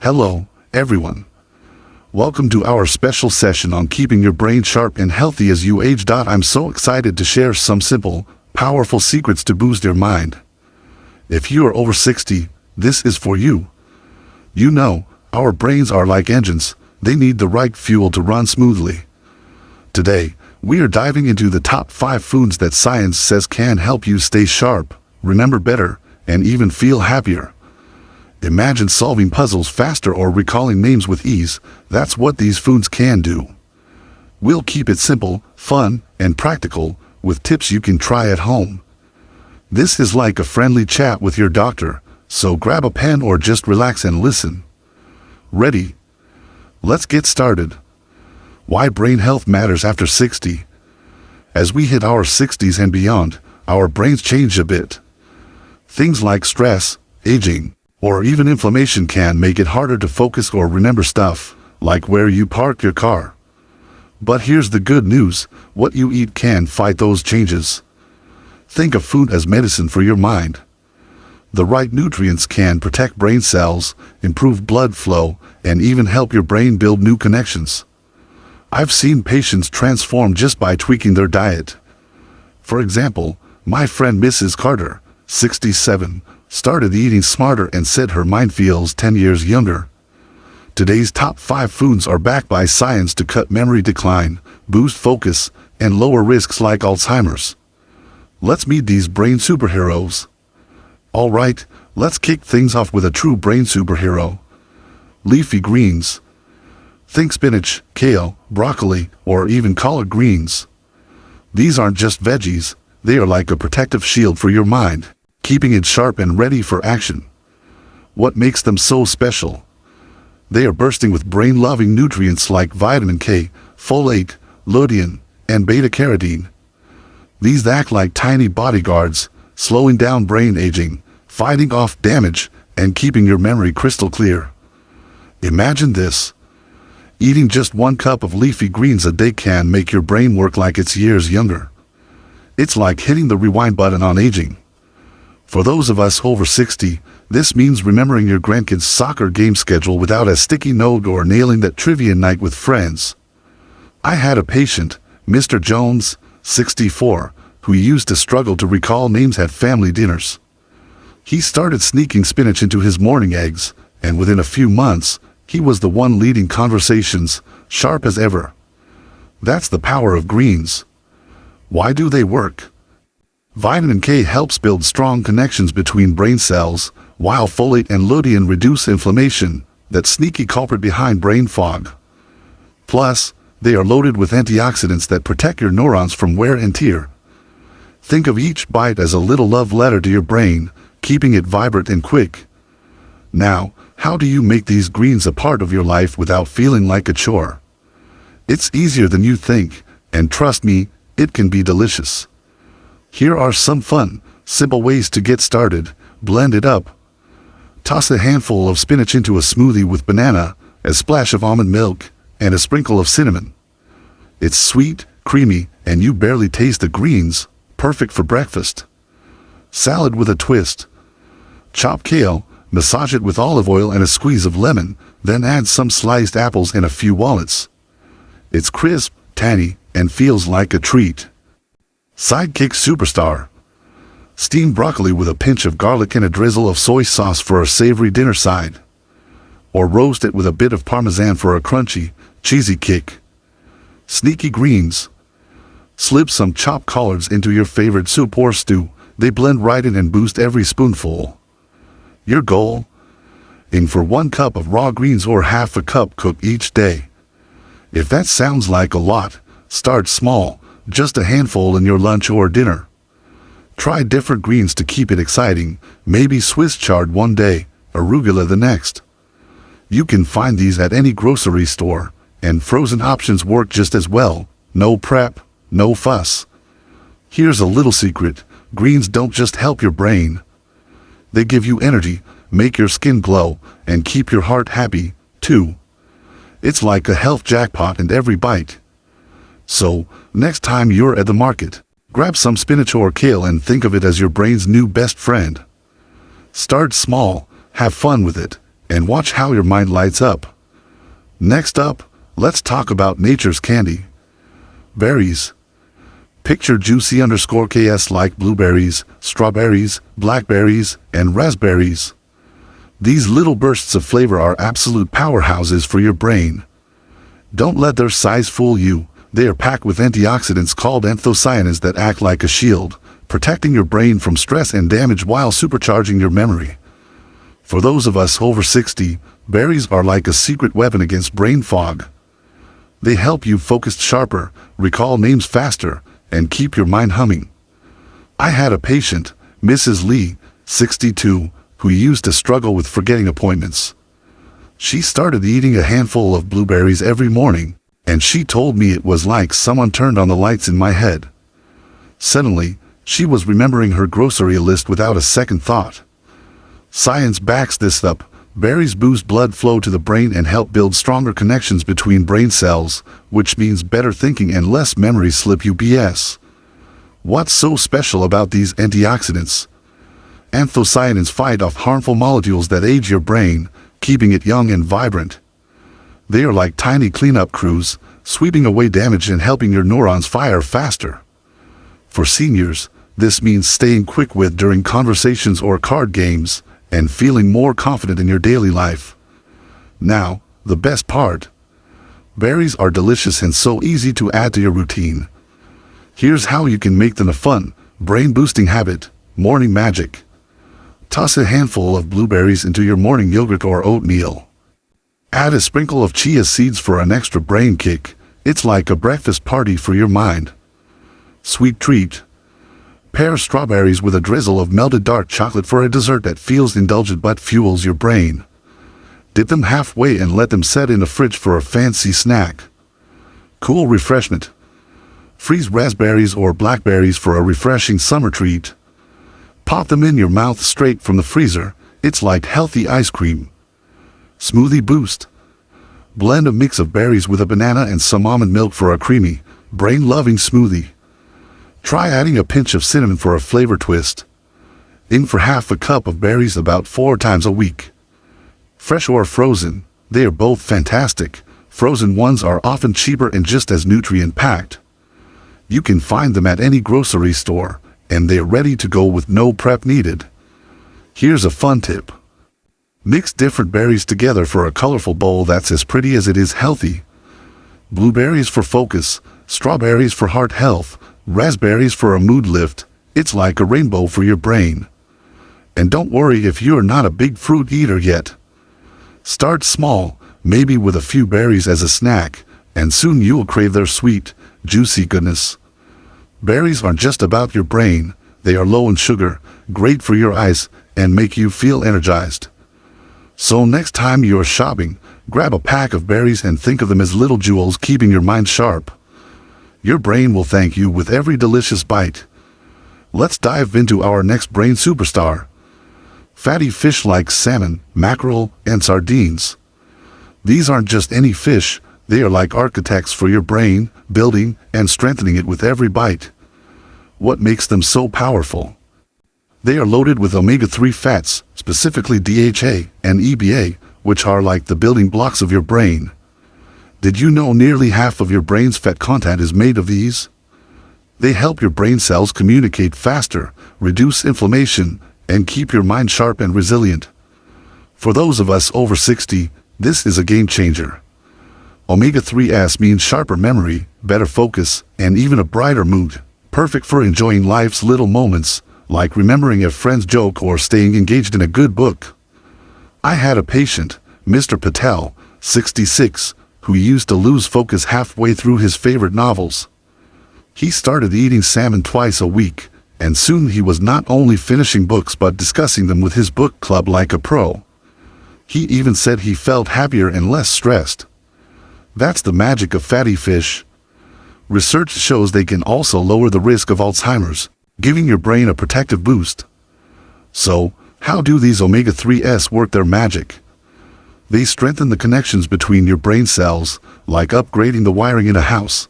Hello, everyone. Welcome to our special session on keeping your brain sharp and healthy as you age. I'm so excited to share some simple, powerful secrets to boost your mind. If you are over 60, this is for you. You know, our brains are like engines. They need the right fuel to run smoothly. Today, we are diving into the top 5 foods that science says can help you stay sharp, remember better, and even feel happier. Imagine solving puzzles faster or recalling names with ease. That's what these foods can do. We'll keep it simple, fun, and practical, with tips you can try at home. This is like a friendly chat with your doctor, so grab a pen or just relax and listen. Ready? Let's get started. Why brain health matters after 60. As we hit our 60s and beyond, our brains change a bit. Things like stress, aging, or even inflammation can make it harder to focus or remember stuff, like where you park your car. But here's the good news, what you eat can fight those changes. Think of food as medicine for your mind. The right nutrients can protect brain cells, improve blood flow, and even help your brain build new connections. I've seen patients transform just by tweaking their diet. For example, my friend Mrs. Carter, 67, started eating smarter and said her mind feels 10 years younger. Today's top 5 foods are backed by science to cut memory decline, boost focus, and lower risks like Alzheimer's. Let's meet these brain superheroes. Alright, let's kick things off with a true brain superhero. Leafy greens. Think spinach, kale, broccoli, or even collard greens. These aren't just veggies, they are like a protective shield for your mind, keeping it sharp and ready for action. What makes them so special? They are bursting with brain-loving nutrients like vitamin K, folate, lutein, and beta-carotene. These act like tiny bodyguards, slowing down brain aging, fighting off damage, and keeping your memory crystal clear. Imagine this. Eating just 1 cup of leafy greens a day can make your brain work like it's years younger. It's like hitting the rewind button on aging. For those of us over 60, this means remembering your grandkids' soccer game schedule without a sticky note or nailing that trivia night with friends. I had a patient, Mr. Jones, 64, who used to struggle to recall names at family dinners. He started sneaking spinach into his morning eggs, and within a few months, he was the one leading conversations, sharp as ever. That's the power of greens. Why do they work? Vitamin K helps build strong connections between brain cells, while folate and lutein reduce inflammation, that sneaky culprit behind brain fog. Plus, they are loaded with antioxidants that protect your neurons from wear and tear. Think of each bite as a little love letter to your brain, keeping it vibrant and quick. Now, how do you make these greens a part of your life without feeling like a chore? It's easier than you think, and trust me, it can be delicious. Here are some fun, simple ways to get started. Blend it up. Toss a handful of spinach into a smoothie with banana, a splash of almond milk, and a sprinkle of cinnamon. It's sweet, creamy, and you barely taste the greens, perfect for breakfast. Salad with a twist. Chop kale, massage it with olive oil and a squeeze of lemon, then add some sliced apples and a few walnuts. It's crisp, tangy, and feels like a treat. Sidekick superstar. Steam broccoli with a pinch of garlic and a drizzle of soy sauce for a savory dinner side. Or roast it with a bit of parmesan for a crunchy, cheesy kick. Sneaky greens. Slip some chopped collards into your favorite soup or stew. They blend right in and boost every spoonful. Your goal? Aim for 1 cup of raw greens or half a cup cooked each day. If that sounds like a lot, start small, just a handful in your lunch or dinner. Try different greens to keep it exciting, maybe Swiss chard one day, arugula the next. You can find these at any grocery store, and frozen options work just as well. No prep, no fuss. Here's a little secret, greens don't just help your brain. They give you energy, make your skin glow, and keep your heart happy, too. It's like a health jackpot in every bite. So, next time you're at the market, grab some spinach or kale and think of it as your brain's new best friend. Start small, have fun with it, and watch how your mind lights up. Next up, let's talk about nature's candy. Berries. Picture juicy _KS like blueberries, strawberries, blackberries, and raspberries. These little bursts of flavor are absolute powerhouses for your brain. Don't let their size fool you. They are packed with antioxidants called anthocyanins that act like a shield, protecting your brain from stress and damage while supercharging your memory. For those of us over 60, berries are like a secret weapon against brain fog. They help you focus sharper, recall names faster, and keep your mind humming. I had a patient, Mrs. Lee, 62, who used to struggle with forgetting appointments. She started eating a handful of blueberries every morning, and she told me it was like someone turned on the lights in my head. Suddenly, she was remembering her grocery list without a second thought. Science backs this up. Berries boost blood flow to the brain and help build stronger connections between brain cells, which means better thinking and less memory slip UPS. What's so special about these antioxidants? Anthocyanins fight off harmful molecules that age your brain, keeping it young and vibrant. They are like tiny cleanup crews, sweeping away damage and helping your neurons fire faster. For seniors, this means staying quick-witted during conversations or card games, and feeling more confident in your daily life. Now, the best part. Berries are delicious and so easy to add to your routine. Here's how you can make them a fun, brain-boosting habit: morning magic. Toss a handful of blueberries into your morning yogurt or oatmeal. Add a sprinkle of chia seeds for an extra brain kick. It's like a breakfast party for your mind. Sweet treat. Pair strawberries with a drizzle of melted dark chocolate for a dessert that feels indulgent but fuels your brain. Dip them halfway and let them set in the fridge for a fancy snack. Cool refreshment. Freeze raspberries or blackberries for a refreshing summer treat. Pop them in your mouth straight from the freezer. It's like healthy ice cream. Smoothie boost. Blend a mix of berries with a banana and some almond milk for a creamy, brain-loving smoothie. Try adding a pinch of cinnamon for a flavor twist. In for half a cup of berries about 4 times a week. Fresh or frozen, they are both fantastic. Frozen ones are often cheaper and just as nutrient-packed. You can find them at any grocery store, and they're ready to go with no prep needed. Here's a fun tip. Mix different berries together for a colorful bowl that's as pretty as it is healthy. Blueberries for focus, strawberries for heart health, raspberries for a mood lift. It's like a rainbow for your brain. And don't worry if you're not a big fruit eater yet. Start small, maybe with a few berries as a snack, and soon you'll crave their sweet, juicy goodness. Berries aren't just about your brain. They are low in sugar, great for your eyes, and make you feel energized. So next time you're shopping, grab a pack of berries and think of them as little jewels keeping your mind sharp. Your brain will thank you with every delicious bite. Let's dive into our next brain superstar. Fatty fish like salmon, mackerel, and sardines. These aren't just any fish, they are like architects for your brain, building and strengthening it with every bite. What makes them so powerful? They are loaded with omega-3 fats, specifically DHA and EPA, which are like the building blocks of your brain. Did you know nearly half of your brain's fat content is made of these? They help your brain cells communicate faster, reduce inflammation, and keep your mind sharp and resilient. For those of us over 60, this is a game changer. Omega-3s means sharper memory, better focus, and even a brighter mood, perfect for enjoying life's little moments, like remembering a friend's joke or staying engaged in a good book. I had a patient, Mr. Patel, 66, who used to lose focus halfway through his favorite novels. He started eating salmon twice a week, and soon he was not only finishing books but discussing them with his book club like a pro. He even said he felt happier and less stressed. That's the magic of fatty fish. Research shows they can also lower the risk of Alzheimer's, giving your brain a protective boost. So, how do these omega-3s work their magic? They strengthen the connections between your brain cells, like upgrading the wiring in a house.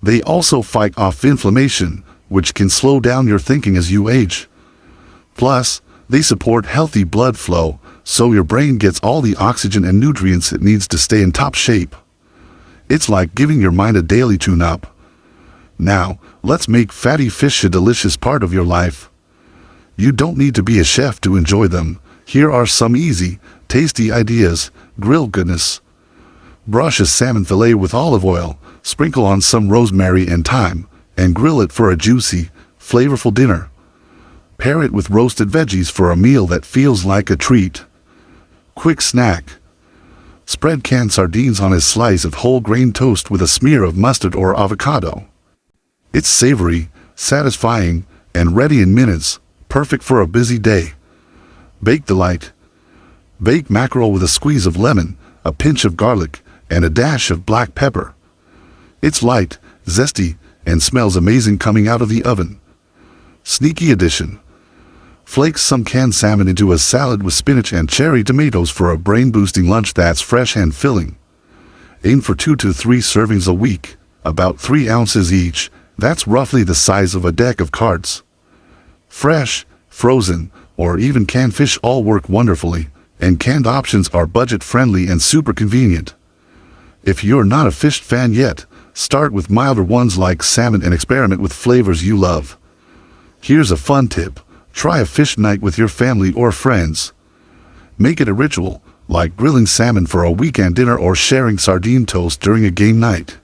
They also fight off inflammation, which can slow down your thinking as you age. Plus, they support healthy blood flow, so your brain gets all the oxygen and nutrients it needs to stay in top shape. It's like giving your mind a daily tune-up. Now, let's make fatty fish a delicious part of your life. You don't need to be a chef to enjoy them. Here are some easy, tasty ideas. Grill goodness. Brush a salmon fillet with olive oil, sprinkle on some rosemary and thyme, and grill it for a juicy, flavorful dinner. Pair it with roasted veggies for a meal that feels like a treat. Quick snack. Spread canned sardines on a slice of whole grain toast with a smear of mustard or avocado. It's savory, satisfying, and ready in minutes, perfect for a busy day. Bake delight. Bake mackerel with a squeeze of lemon, a pinch of garlic, and a dash of black pepper. It's light, zesty, and smells amazing coming out of the oven. Sneaky addition. Flake some canned salmon into a salad with spinach and cherry tomatoes for a brain-boosting lunch that's fresh and filling. Aim for 2 to 3 servings a week, about 3 ounces each. That's roughly the size of a deck of cards. Fresh, frozen, or even canned fish all work wonderfully, and canned options are budget-friendly and super convenient. If you're not a fish fan yet, start with milder ones like salmon and experiment with flavors you love. Here's a fun tip. Try a fish night with your family or friends. Make it a ritual, like grilling salmon for a weekend dinner or sharing sardine toast during a game night.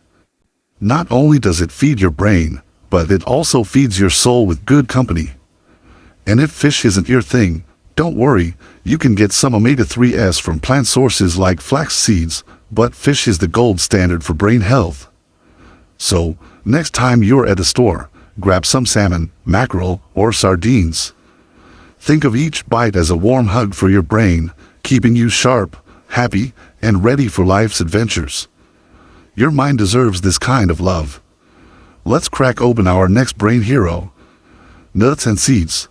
Not only does it feed your brain, but it also feeds your soul with good company. And if fish isn't your thing, don't worry, you can get some omega-3s from plant sources like flax seeds, but fish is the gold standard for brain health. So, next time you're at the store, grab some salmon, mackerel, or sardines. Think of each bite as a warm hug for your brain, keeping you sharp, happy, and ready for life's adventures. Your mind deserves this kind of love. Let's crack open our next brain hero. Nuts and seeds.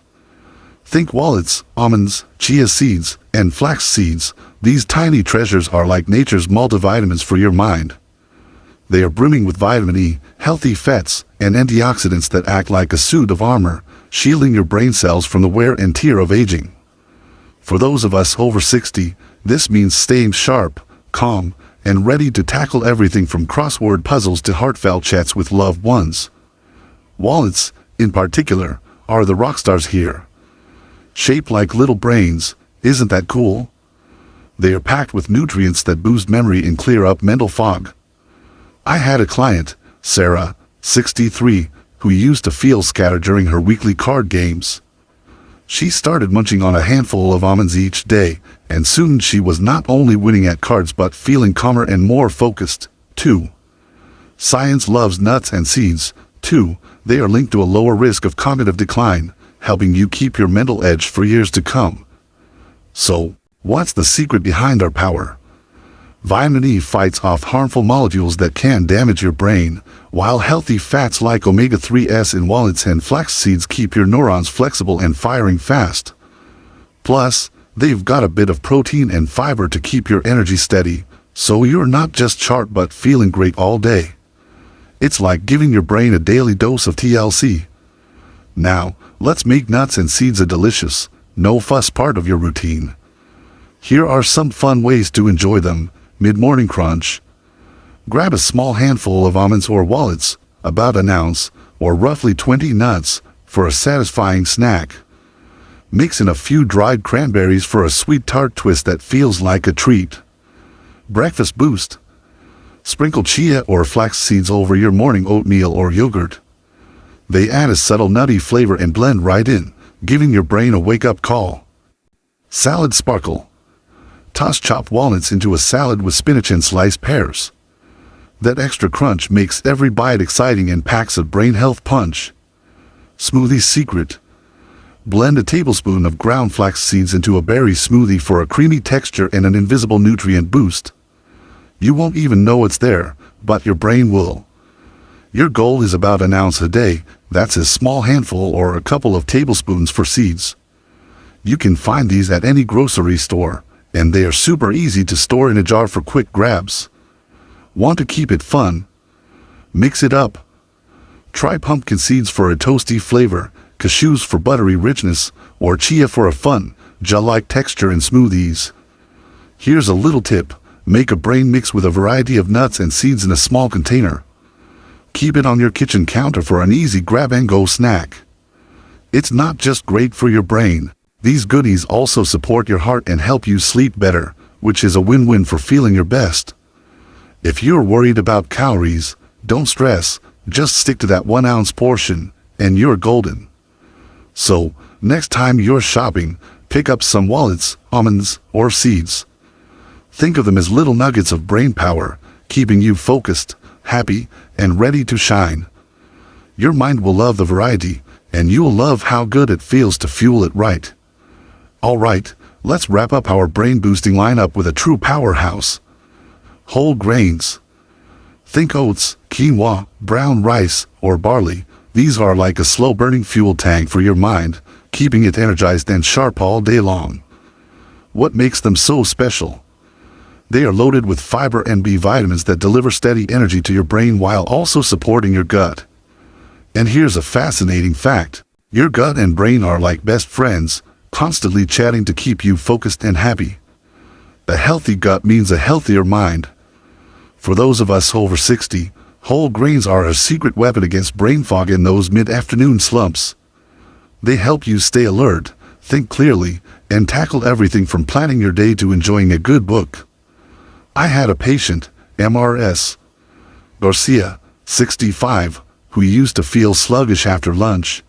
Think wallets, almonds, chia seeds, and flax seeds. These tiny treasures are like nature's multivitamins for your mind. They are brimming with vitamin E, healthy fats, and antioxidants that act like a suit of armor, shielding your brain cells from the wear and tear of aging. For those of us over 60, this means staying sharp, calm, and ready to tackle everything from crossword puzzles to heartfelt chats with loved ones. Wallets, in particular, are the rock stars here. Shaped like little brains, isn't that cool? They are packed with nutrients that boost memory and clear up mental fog. I had a client, Sarah, 63, who used to feel scattered during her weekly card games. She started munching on a handful of almonds each day, and soon she was not only winning at cards but feeling calmer and more focused, too. Science loves nuts and seeds, too. They are linked to a lower risk of cognitive decline, helping you keep your mental edge for years to come. So, what's the secret behind our power? Vitamin E fights off harmful molecules that can damage your brain, while healthy fats like omega-3s in walnuts and flax seeds keep your neurons flexible and firing fast. Plus, they've got a bit of protein and fiber to keep your energy steady, so you're not just sharp but feeling great all day. It's like giving your brain a daily dose of TLC. Now, let's make nuts and seeds a delicious, no-fuss part of your routine. Here are some fun ways to enjoy them. Mid-morning crunch. Grab a small handful of almonds or wallets, about an ounce, or roughly 20 nuts, for a satisfying snack. Mix in a few dried cranberries for a sweet tart twist that feels like a treat. Breakfast boost. Sprinkle chia or flax seeds over your morning oatmeal or yogurt. They add a subtle nutty flavor and blend right in, giving your brain a wake-up call. Salad sparkle. Toss chopped walnuts into a salad with spinach and sliced pears. That extra crunch makes every bite exciting and packs a brain health punch. Smoothie secret. Blend a tablespoon of ground flax seeds into a berry smoothie for a creamy texture and an invisible nutrient boost. You won't even know it's there, but your brain will. Your goal is about an ounce a day. That's a small handful or a couple of tablespoons for seeds. You can find these at any grocery store, and they are super easy to store in a jar for quick grabs. Want to keep it fun? Mix it up. Try pumpkin seeds for a toasty flavor, cashews for buttery richness, or chia for a fun, gel-like texture in smoothies. Here's a little tip. Make a brain mix with a variety of nuts and seeds in a small container. Keep it on your kitchen counter for an easy grab-and-go snack. It's not just great for your brain. These goodies also support your heart and help you sleep better, which is a win-win for feeling your best. If you're worried about calories, don't stress. Just stick to that 1-ounce portion, and you're golden. So, next time you're shopping, pick up some walnuts, almonds, or seeds. Think of them as little nuggets of brain power, keeping you focused, happy, and ready to shine. Your mind will love the variety, and you'll love how good it feels to fuel it right. Alright, let's wrap up our brain-boosting lineup with a true powerhouse. Whole grains. Think oats, quinoa, brown rice, or barley. These are like a slow-burning fuel tank for your mind, keeping it energized and sharp all day long. What makes them so special? They are loaded with fiber and B vitamins that deliver steady energy to your brain while also supporting your gut. And here's a fascinating fact. Your gut and brain are like best friends, constantly chatting to keep you focused and happy. A healthy gut means a healthier mind. For those of us over 60, whole grains are a secret weapon against brain fog and those mid-afternoon slumps. They help you stay alert, think clearly, and tackle everything from planning your day to enjoying a good book. I had a patient, Mrs. Garcia, 65, who used to feel sluggish after lunch.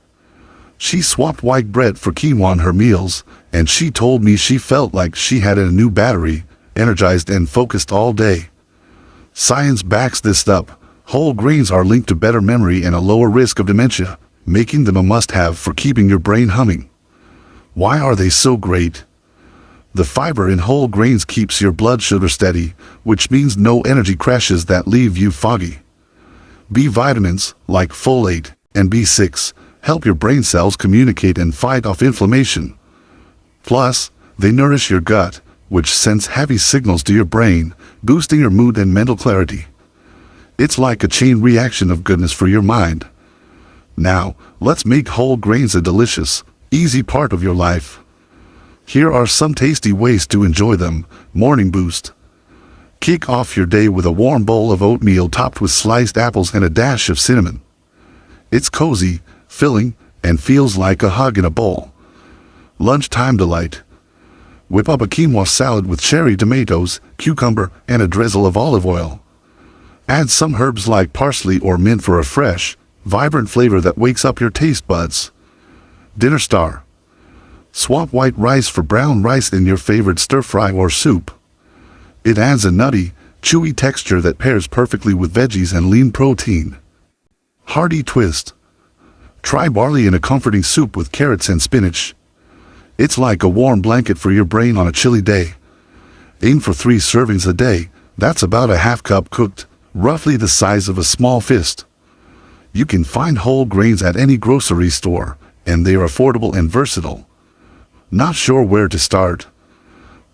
She swapped white bread for quinoa in her meals, and she told me she felt like she had a new battery, energized and focused all day. Science backs this up. Whole grains are linked to better memory and a lower risk of dementia, making them a must-have for keeping your brain humming. Why are they so great? The fiber in whole grains keeps your blood sugar steady, which means no energy crashes that leave you foggy. B vitamins, like folate and B6, help your brain cells communicate and fight off inflammation. Plus, they nourish your gut, which sends heavy signals to your brain, boosting your mood and mental clarity. It's like a chain reaction of goodness for your mind. Now, let's make whole grains a delicious, easy part of your life. Here are some tasty ways to enjoy them. Morning boost. Kick off your day with a warm bowl of oatmeal topped with sliced apples and a dash of cinnamon. It's cozy, filling, and feels like a hug in a bowl. Lunchtime delight. Whip up a quinoa salad with cherry tomatoes, cucumber, and a drizzle of olive oil. Add some herbs like parsley or mint for a fresh, vibrant flavor that wakes up your taste buds. Dinner star. Swap white rice for brown rice in your favorite stir-fry or soup. It adds a nutty, chewy texture that pairs perfectly with veggies and lean protein. Hearty twist. Try barley in a comforting soup with carrots and spinach. It's like a warm blanket for your brain on a chilly day. Aim for 3 servings a day. That's about a half cup cooked, roughly the size of a small fist. You can find whole grains at any grocery store, and they are affordable and versatile. Not sure where to start?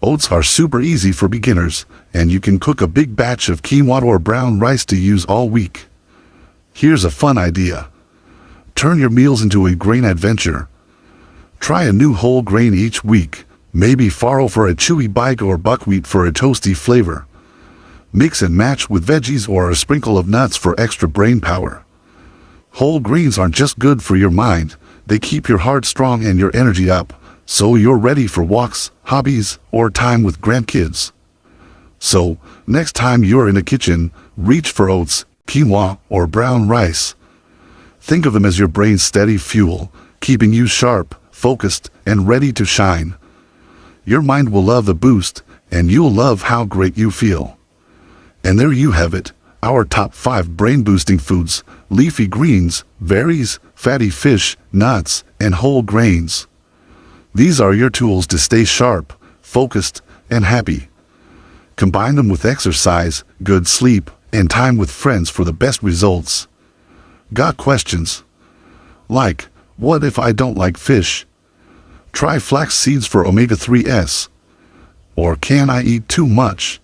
Oats are super easy for beginners, and you can cook a big batch of quinoa or brown rice to use all week. Here's a fun idea. Turn your meals into a grain adventure. Try a new whole grain each week, maybe farro for a chewy bite or buckwheat for a toasty flavor. Mix and match with veggies or a sprinkle of nuts for extra brain power. Whole grains aren't just good for your mind, they keep your heart strong and your energy up, so you're ready for walks, hobbies, or time with grandkids. So, next time you're in the kitchen, reach for oats, quinoa, or brown rice. Think of them as your brain's steady fuel, keeping you sharp, focused, and ready to shine. Your mind will love the boost, and you'll love how great you feel. And there you have it, our top 5 brain-boosting foods: leafy greens, berries, fatty fish, nuts, and whole grains. These are your tools to stay sharp, focused, and happy. Combine them with exercise, good sleep, and time with friends for the best results. Got questions? Like, what if I don't like fish? Try flax seeds for omega-3s. Or can I eat too much?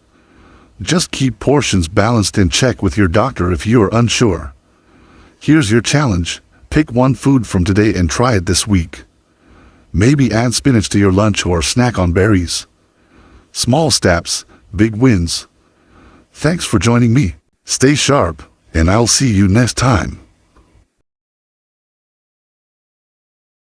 Just keep portions balanced and check with your doctor if you're unsure. Here's your challenge. Pick one food from today and try it this week. Maybe add spinach to your lunch or snack on berries. Small steps, big wins. Thanks for joining me. Stay sharp, and I'll see you next time.